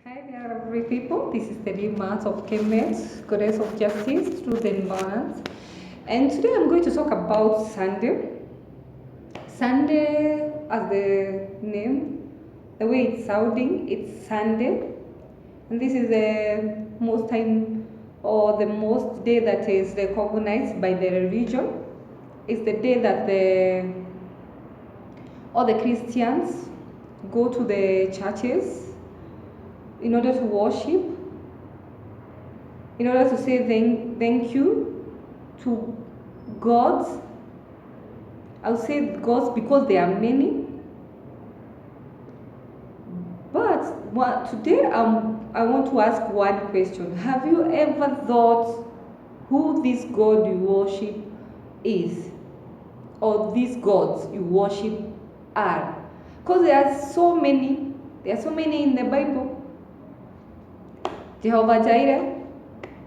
Hi there, lovely people. This is the new month of Cant Know, Goddess of Justice, Truth and Balance. And today I'm going to talk about Sunday. Sunday, as the name, the way it's sounding, it's Sunday. And this is the most time or the most day that is recognized by the religion. It's the day that all the Christians go to the churches in order to worship, in order to say thank you to gods. I'll say gods because there are many. But today I want to ask one question. Have you ever thought who this God you worship is? Or these gods you worship are? Because there are so many in the Bible. Jehovah Jireh,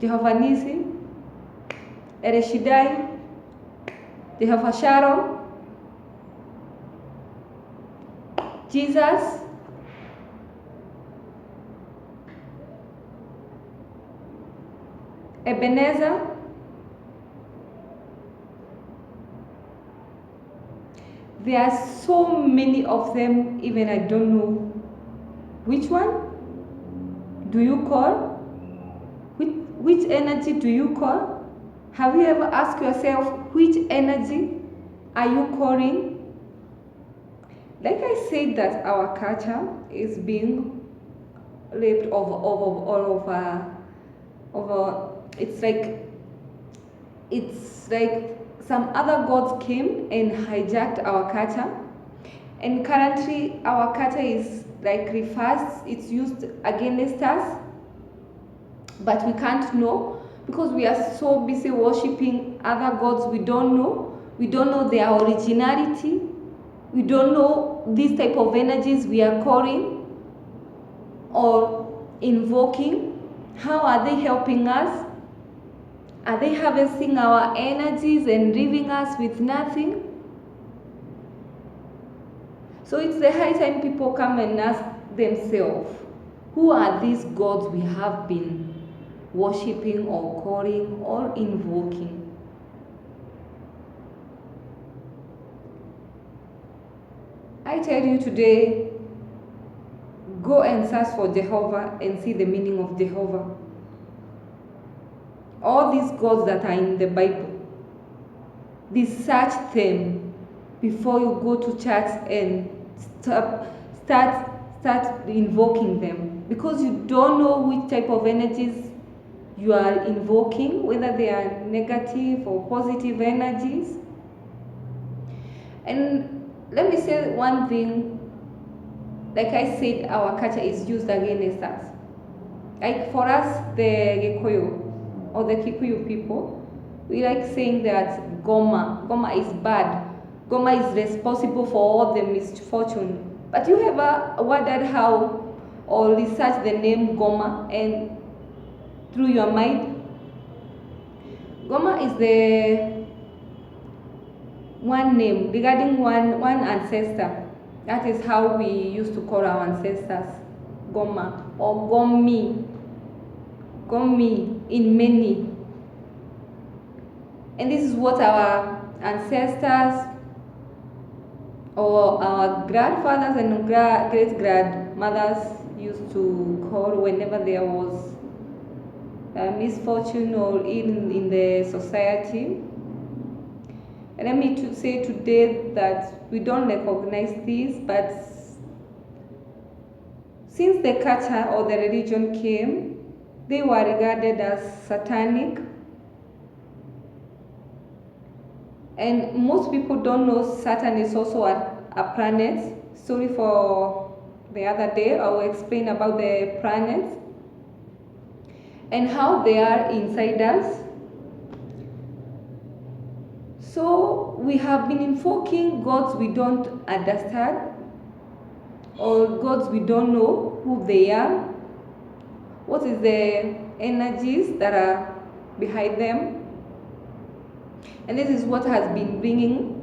Jehovah Nisi, El Shaddai, Jehovah Shalom, Jesus, Ebenezer. There are so many of them, even I don't know which one do you call? Which energy do you call? Have you ever asked yourself, which energy are you calling? Like I said, that our culture is being raped all over. It's like some other gods came and hijacked our culture, and currently our culture is like reversed. It's used against us, but we can't know because we are so busy worshiping other gods. We don't know their originality. We don't know these type of energies we are calling or invoking. How are they helping us? Are they harvesting our energies and leaving us with nothing? So it's the high time people come and ask themselves, who are these gods we have been worshipping or calling or invoking? I tell you today, go and search for Jehovah and see the meaning of Jehovah. All these gods that are in the Bible, research them before you go to church and start invoking them, because you don't know which type of energies you are invoking, whether they are negative or positive energies. And let me say one thing. Like I said, our culture is used against us. Like for us, the Gikuyu or the Kikuyu people, we like saying that Goma is bad. Goma is responsible for all the misfortune. But you ever wondered how or research the name Goma and through your mind? Goma is the one name regarding one ancestor. That is how we used to call our ancestors, Goma or Gomi in many. And this is what our ancestors or our grandfathers and great grandmothers used to call whenever there was a misfortune or in the society. And let me say today that we don't recognize this, but since the culture or the religion came, they were regarded as satanic. And most people don't know Saturn is also a planet. Sorry for the other day, I will explain about the planets and how they are inside us. So we have been invoking gods we don't understand or gods we don't know who they are. What is the energies that are behind them? And this is what has been bringing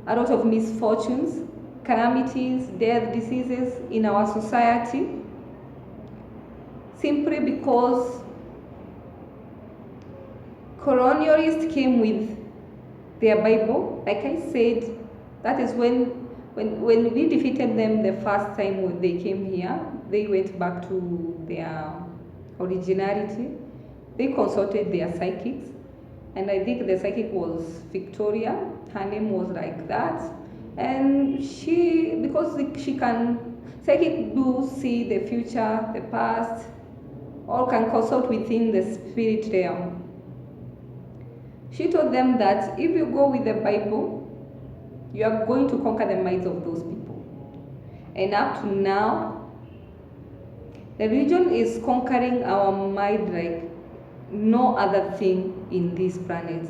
a lot of misfortunes, calamities, death, diseases in our society. simply because colonialists came with their Bible. Like I said, that is when we defeated them the first time when they came here, they went back to their originality. They consulted their psychics, and I think the psychic was Victoria. Her name was like that, and because she can, psychic do see the future, the past, or can consult within the spirit realm. She told them that if you go with the Bible, you are going to conquer the minds of those people. And up to now, the religion is conquering our mind like no other thing in this planet,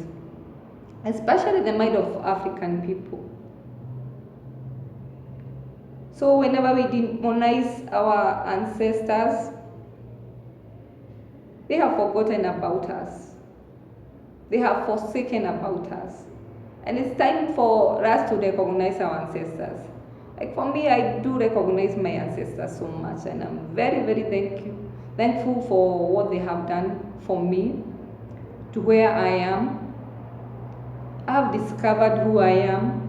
especially the mind of African people. So whenever we demonize our ancestors, they have forgotten about us. They have forsaken about us. And it's time for us to recognize our ancestors. Like for me, I do recognize my ancestors so much, and I'm very, very thankful for what they have done for me to where I am. I have discovered who I am.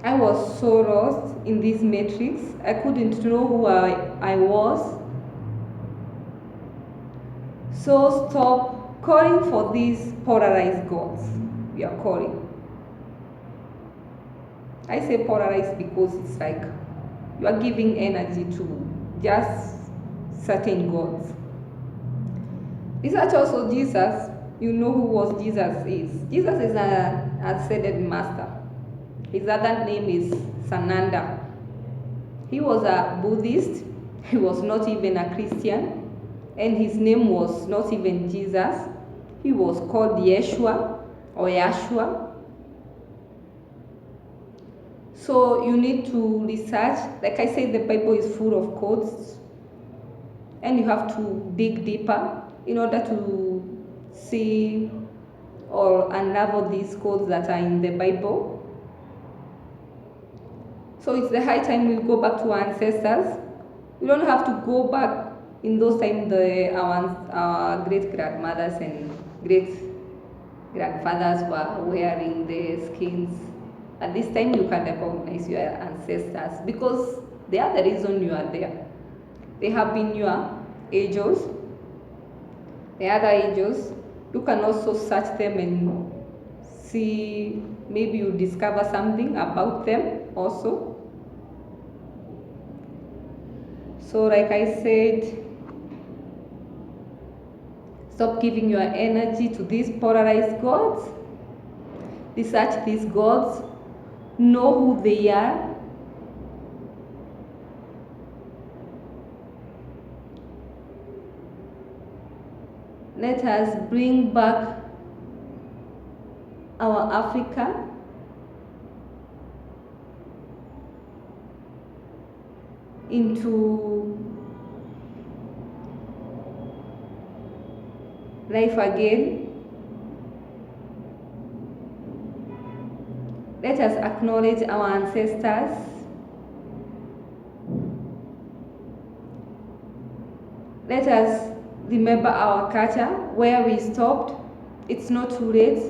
I was so lost in this matrix. I couldn't know who I was. So stop calling for these polarized gods we are calling. I say polarized because it's like you are giving energy to just certain gods. Research also Jesus. You know who was Jesus is. Jesus is an ascended master. His other name is Sananda. He was a Buddhist. He was not even a Christian. And his name was not even Jesus. He was called Yeshua or Yashua. So you need to research. Like I said, the Bible is full of codes, and you have to dig deeper in order to see or unravel these codes that are in the Bible. So it's the high time we go back to our ancestors. We don't have to go back in those times our great grandmothers and great grandfathers were wearing the skins. At this time you can recognize your ancestors because they are the reason you are there. They have been your angels, the other angels. You can also search them and see, maybe you discover something about them also. So like I said, stop giving your energy to these polarized gods. Research these gods. Know who they are. Let us bring back our Africa. Into life again. Let us acknowledge our ancestors. Let us remember our culture, where we stopped. It's not too late.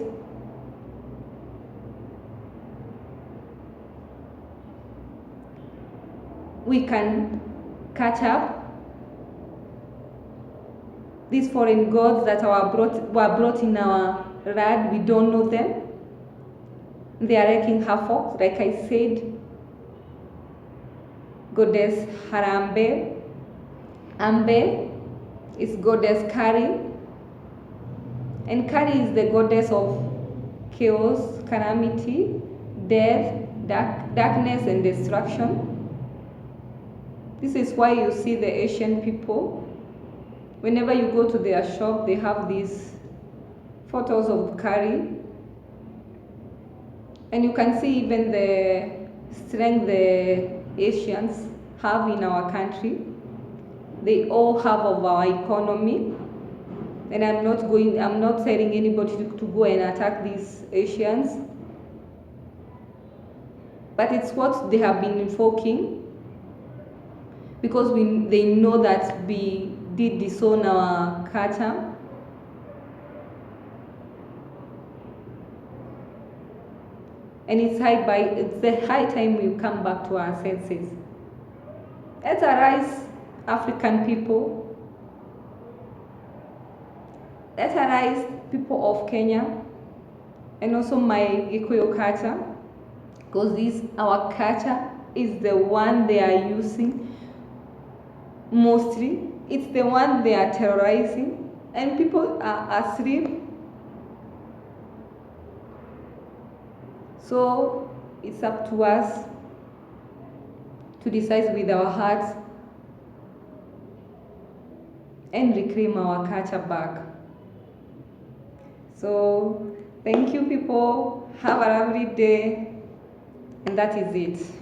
We can catch up. These foreign gods that were brought in our land, we don't know them. They are wreaking havoc, like I said. Goddess Harambe. Ambe is goddess Kari. And Kari is the goddess of chaos, calamity, death, darkness, and destruction. This is why you see the Asian people, whenever you go to their shop, they have these photos of Kari. And you can see even the strength the Asians have in our country. They all have of our economy. And I'm not telling anybody to go and attack these Asians. But it's what they have been invoking. because they know that we did disown our culture. And it's the high time we come back to our senses. Let's arise, African people. Let's arise, people of Kenya, and also my Gikuyu culture, because our culture is the one they are using mostly. It's the one they are terrorizing, and people are asleep. So it's up to us to decide with our hearts and reclaim our culture back. So thank you, people. Have a lovely day. And that is it.